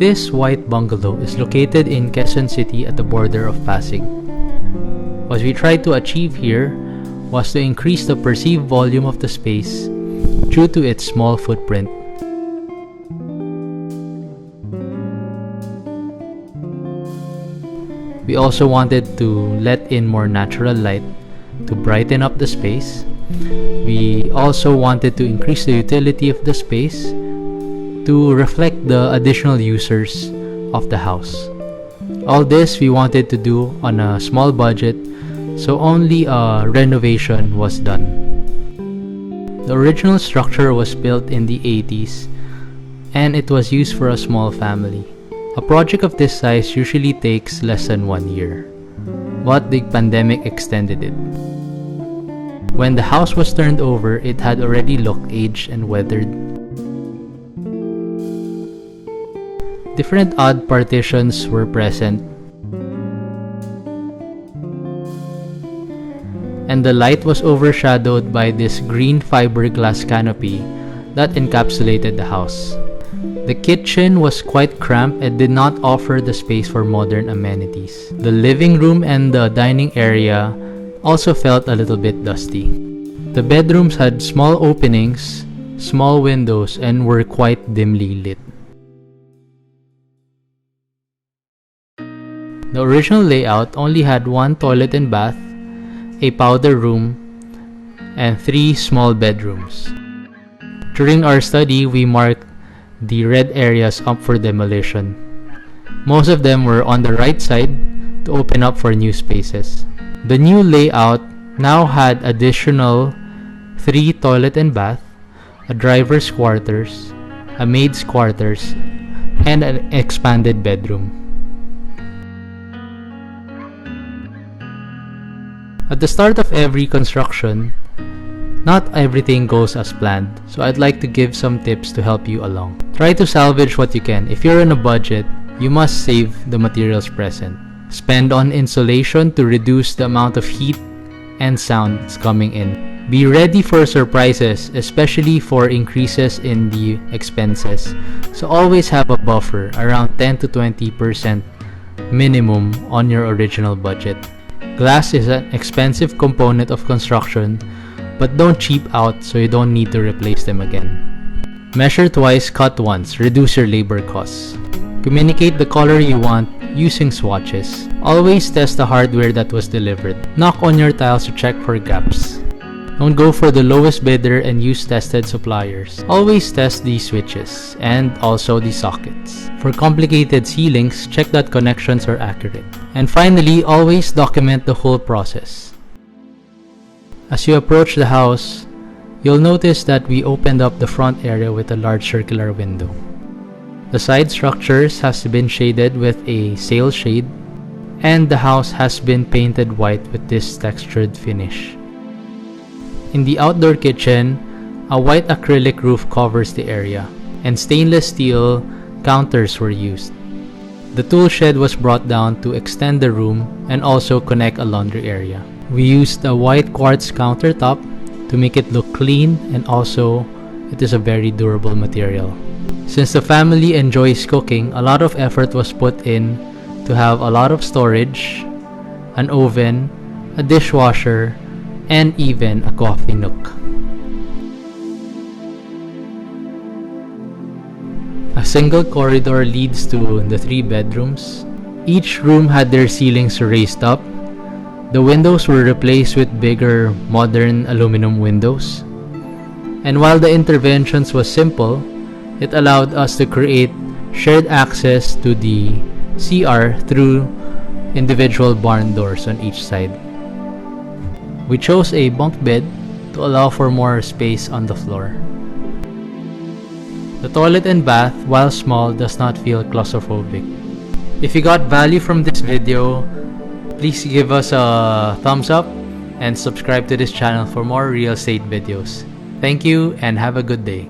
This white bungalow is located in Quezon City at the border of Pasig. What we tried to achieve here was to increase the perceived volume of the space due to its small footprint. We also wanted to let in more natural light to brighten up the space. We also wanted to increase the utility of the space to reflect the additional users of the house. All this we wanted to do on a small budget, so only a renovation was done. The original structure was built in the 80s and it was used for a small family. A project of this size usually takes less than 1 year, but the pandemic extended it. When the house was turned over, it had already looked aged and weathered. Different odd partitions were present, and the light was overshadowed by this green fiberglass canopy that encapsulated the house. The kitchen was quite cramped and did not offer the space for modern amenities. The living room and the dining area also felt a little bit dusty. The bedrooms had small openings, small windows, and were quite dimly lit. The original layout only had one toilet and bath, a powder room, and 3 small bedrooms. During our study, we marked the red areas up for demolition. Most of them were on the right side to open up for new spaces. The new layout now had additional 3 toilet and bath, a driver's quarters, a maid's quarters, and an expanded bedroom. At the start of every construction, not everything goes as planned, so I'd like to give some tips to help you along. Try to salvage what you can. If you're on a budget, you must save the materials present. Spend on insulation to reduce the amount of heat and sound that's coming in. Be ready for surprises, especially for increases in the expenses. So always have a buffer, around 10 to 20% minimum on your original budget. Glass is an expensive component of construction, but don't cheap out so you don't need to replace them again. Measure twice, cut once, reduce your labor costs. Communicate the color you want using swatches. Always test the hardware that was delivered. Knock on your tiles to check for gaps. Don't go for the lowest bidder and use tested suppliers. Always test the switches and also the sockets. For complicated ceilings, check that connections are accurate. And finally, always document the whole process. As you approach the house, you'll notice that we opened up the front area with a large circular window. The side structures has been shaded with a sail shade, and the house has been painted white with this textured finish. In the outdoor kitchen, a white acrylic roof covers the area, and stainless steel counters were used. The tool shed was brought down to extend the room and also connect a laundry area. We used a white quartz countertop to make it look clean, and also it is a very durable material. Since the family enjoys cooking, a lot of effort was put in to have a lot of storage, an oven, a dishwasher, and even a coffee nook. A single corridor leads to the 3 bedrooms. Each room had their ceilings raised up. The windows were replaced with bigger, modern aluminum windows. And while the interventions was simple, it allowed us to create shared access to the CR through individual barn doors on each side. We chose a bunk bed to allow for more space on the floor. The toilet and bath, while small, does not feel claustrophobic. If you got value from this video, please give us a thumbs up and subscribe to this channel for more real estate videos. Thank you and have a good day.